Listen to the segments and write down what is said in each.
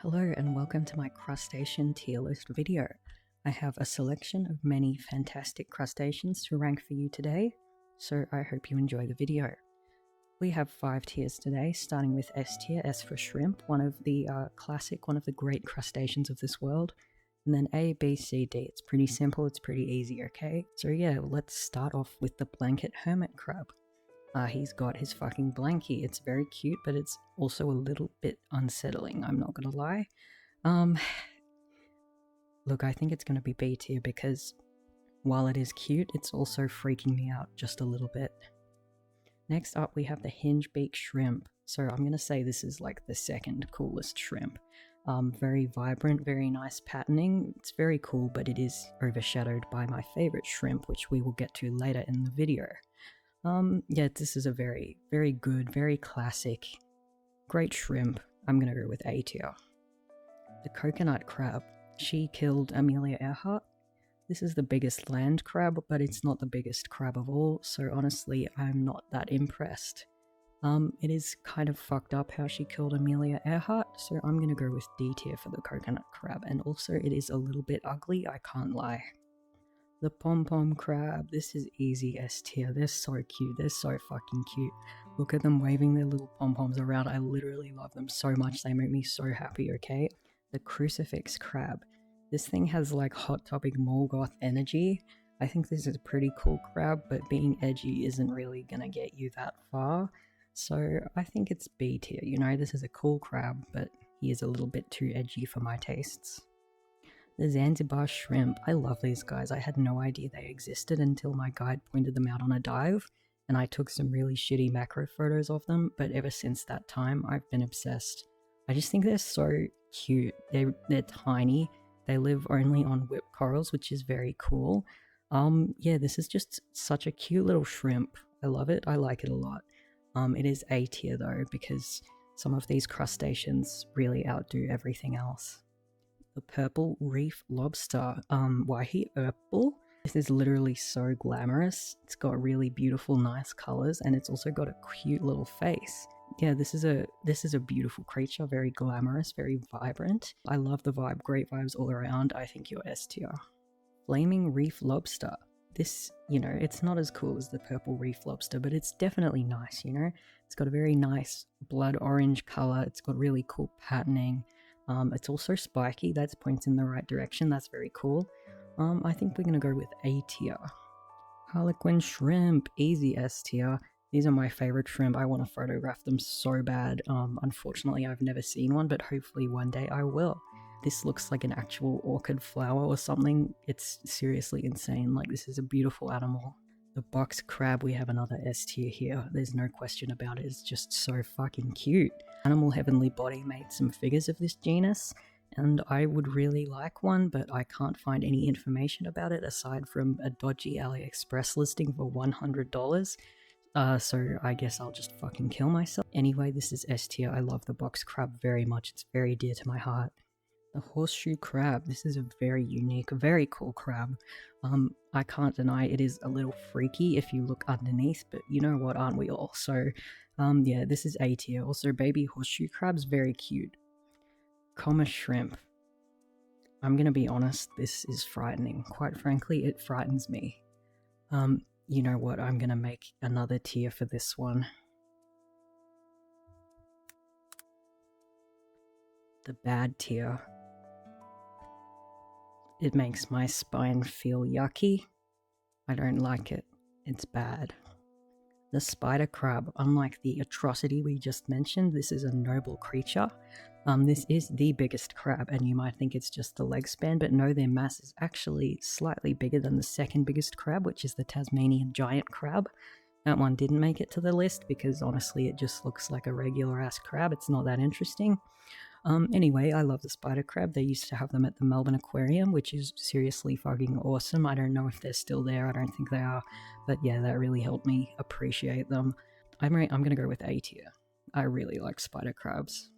Hello and welcome to my crustacean tier list video. I have a selection of many fantastic crustaceans to rank for you today, so I hope you enjoy the video. We have 5 tiers today, starting with S tier, S for shrimp, one of the great crustaceans of this world, and then A, B, C, D. It's pretty simple, it's pretty easy, okay? So yeah, let's start off with the blanket hermit crab. He's got his fucking blankie. It's very cute, but it's also a little bit unsettling, I'm not gonna lie. Look, I think it's gonna be B tier because while it is cute, it's also freaking me out just a little bit. Next up, we have the hinge beak shrimp. So I'm gonna say this is like the second coolest shrimp. Very vibrant, very nice patterning. It's very cool, but it is overshadowed by my favorite shrimp, which we will get to later in the video. Yeah, this is a very, very good, very classic, great shrimp. I'm gonna go with A tier. The coconut crab. She killed Amelia Earhart. This is the biggest land crab, but it's not the biggest crab of all, so honestly, I'm not that impressed. It is kind of fucked up how she killed Amelia Earhart, so I'm gonna go with D tier for the coconut crab, and also it is a little bit ugly, I can't lie. The pom-pom crab, this is easy S tier. They're so cute, they're so fucking cute. Look at them waving their little pom-poms around, I literally love them so much, they make me so happy, okay? The crucifix crab. This thing has like Hot Topic Morgoth energy. I think this is a pretty cool crab, but being edgy isn't really gonna get you that far. So I think it's B tier, you know, this is a cool crab, but he is a little bit too edgy for my tastes. The Zanzibar shrimp. I love these guys. I had no idea they existed until my guide pointed them out on a dive, and I took some really shitty macro photos of them, but ever since that time, I've been obsessed. I just think they're so cute. They're tiny. They live only on whipped corals, which is very cool. Yeah, this is just such a cute little shrimp. I love it. I like it a lot. It is A tier though, because some of these crustaceans really outdo everything else. The purple reef lobster. Why purple? This is literally so glamorous. It's got really beautiful, nice colors, and it's also got a cute little face. Yeah, this is a beautiful creature, very glamorous, very vibrant. I love the vibe, great vibes all around. I think you're S tier. Flaming reef lobster. This, you know, it's not as cool as the purple reef lobster, but it's definitely nice, you know? It's got a very nice blood orange color. It's got really cool patterning. It's also spiky, that points in the right direction, that's very cool. I think we're gonna go with A tier. Harlequin shrimp, easy S tier. These are my favorite shrimp, I want to photograph them so bad. Unfortunately I've never seen one, but hopefully one day I will. This looks like an actual orchid flower or something. It's seriously insane, like this is a beautiful animal. The box crab, we have another S tier here, there's no question about it, it's just so fucking cute. Animal Heavenly Body made some figures of this genus, and I would really like one, but I can't find any information about it aside from a dodgy AliExpress listing for $100. So I guess I'll just fucking kill myself. Anyway, this is S tier, I love the box crab very much, it's very dear to my heart. The horseshoe crab, this is a very unique, very cool crab. I can't deny it is a little freaky if you look underneath, but you know what, aren't we all? So, yeah, this is A tier. Also, baby horseshoe crab's very cute. Comma shrimp. I'm gonna be honest, this is frightening. Quite frankly, it frightens me. You know what, I'm gonna make another tier for this one. The bad tier. It makes my spine feel yucky. I don't like it. It's bad. The spider crab, unlike the atrocity we just mentioned, this is a noble creature. This is the biggest crab, and you might think it's just the leg span, but no, their mass is actually slightly bigger than the second biggest crab, which is the Tasmanian giant crab. That one didn't make it to the list because honestly it just looks like a regular ass crab, it's not that interesting. Anyway, I love the spider crab. They used to have them at the Melbourne Aquarium, which is seriously fucking awesome. I don't know if they're still there, I don't think they are, but yeah, that really helped me appreciate them. I'm gonna go with A tier. I really like spider crabs.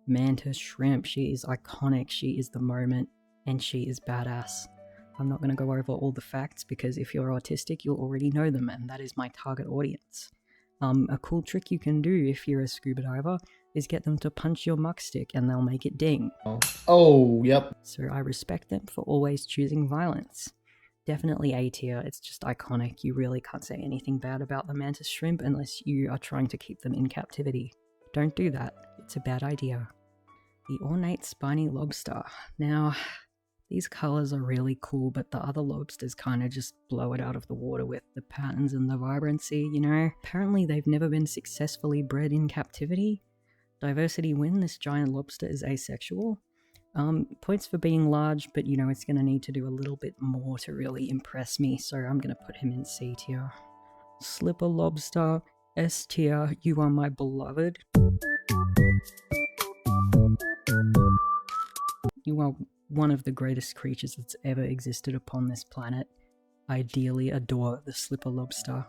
Mantis shrimp, she is iconic, she is the moment, and she is badass. I'm not gonna go over all the facts because if you're autistic, you'll already know them, and that is my target audience. A cool trick you can do if you're a scuba diver, is get them to punch your muck stick and they'll make it ding. Oh, yep. So I respect them for always choosing violence. Definitely A tier, it's just iconic. You really can't say anything bad about the mantis shrimp unless you are trying to keep them in captivity. Don't do that, it's a bad idea. The ornate spiny lobster. Now, these colours are really cool, but the other lobsters kind of just blow it out of the water with the patterns and the vibrancy, you know? Apparently they've never been successfully bred in captivity. Diversity win, this giant lobster is asexual. Points for being large, but you know, it's going to need to do a little bit more to really impress me, so I'm going to put him in C tier. Slipper lobster, S tier, you are my beloved. You are one of the greatest creatures that's ever existed upon this planet. I dearly adore the slipper lobster.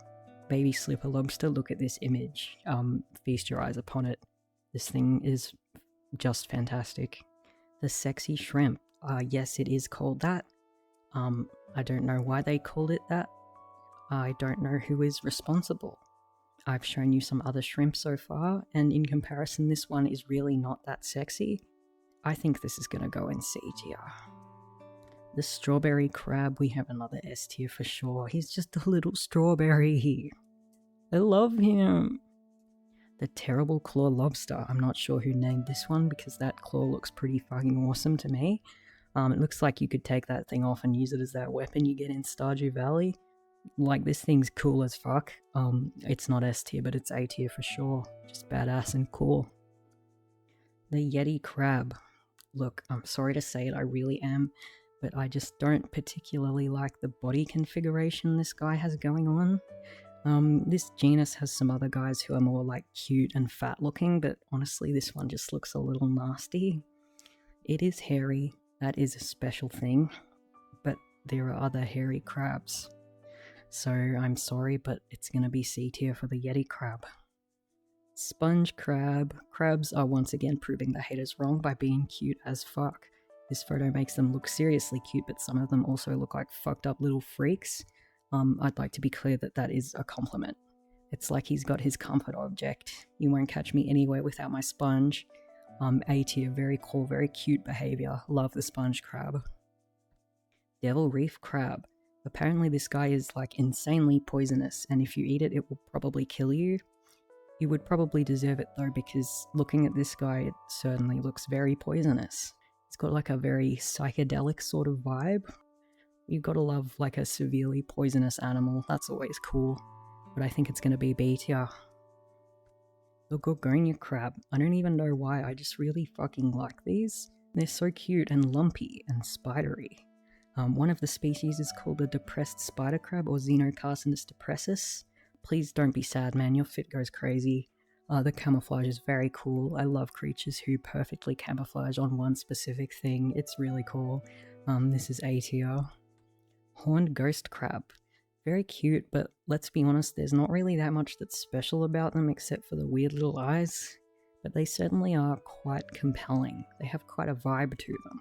Baby slipper lobster, look at this image. Feast your eyes upon it. This thing is just fantastic. The sexy shrimp. Yes, it is called that. I don't know why they called it that. I don't know who is responsible. I've shown you some other shrimp so far, and in comparison, this one is really not that sexy. I think this is gonna go in C tier. The strawberry crab, we have another S tier for sure. He's just a little strawberry. I love him. The terrible claw lobster. I'm not sure who named this one because that claw looks pretty fucking awesome to me. It looks like you could take that thing off and use it as that weapon you get in Stardew Valley. Like, this thing's cool as fuck. It's not S tier, but it's A tier for sure. Just badass and cool. The Yeti crab. Look, I'm sorry to say it, I really am, but I just don't particularly like the body configuration this guy has going on. This genus has some other guys who are more like cute and fat looking, but honestly this one just looks a little nasty. It is hairy, that is a special thing, but there are other hairy crabs. So I'm sorry, but it's gonna be C tier for the Yeti crab. Sponge crab. Crabs are once again proving the haters wrong by being cute as fuck. This photo makes them look seriously cute, but some of them also look like fucked up little freaks. I'd like to be clear that that is a compliment. It's like he's got his comfort object. You won't catch me anywhere without my sponge. A tier, very cool, very cute behavior. Love the sponge crab. Devil reef crab. Apparently this guy is like insanely poisonous, and if you eat it, it will probably kill you. You would probably deserve it though, because looking at this guy, it certainly looks very poisonous. It's got like a very psychedelic sort of vibe. You've got to love like a severely poisonous animal, that's always cool. But I think it's going to be B tier. The Gorgonia crab. I don't even know why, I just really fucking like these. They're so cute and lumpy and spidery. One of the species is called the depressed spider crab, or Xenocarcinus depressus. Please don't be sad, man, your fit goes crazy. The camouflage is very cool. I love creatures who perfectly camouflage on one specific thing. It's really cool. This is A tier. Horned ghost crab. Very cute, but let's be honest, there's not really that much that's special about them except for the weird little eyes. But they certainly are quite compelling. They have quite a vibe to them.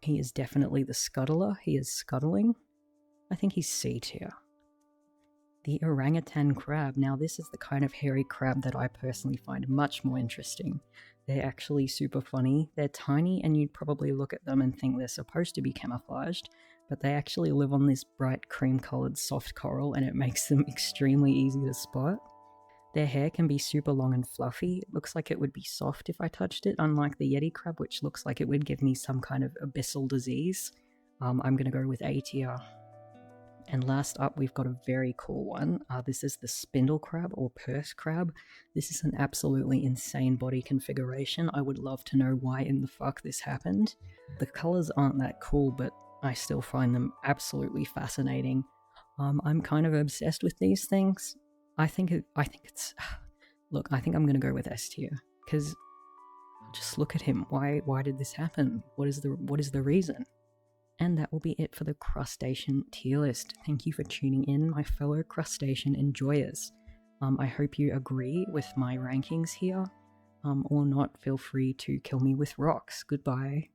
He is definitely the scuttler. He is scuttling. I think he's C tier. The orangutan crab. Now this is the kind of hairy crab that I personally find much more interesting. They're actually super funny. They're tiny and you'd probably look at them and think they're supposed to be camouflaged, but they actually live on this bright cream-coloured soft coral and it makes them extremely easy to spot. Their hair can be super long and fluffy. It looks like it would be soft if I touched it, unlike the Yeti crab, which looks like it would give me some kind of abyssal disease. I'm going to go with A tier. And last up, we've got a very cool one. This is the spindle crab, or purse crab. This is an absolutely insane body configuration. I would love to know why in the fuck this happened. The colours aren't that cool, but I still find them absolutely fascinating. I'm kind of obsessed with these things. I think it's... Look, I think I'm going to go with S tier, because just look at him. Why did this happen? What is the reason? And that will be it for the crustacean tier list. Thank you for tuning in, my fellow crustacean enjoyers. I hope you agree with my rankings here, or not, feel free to kill me with rocks. Goodbye.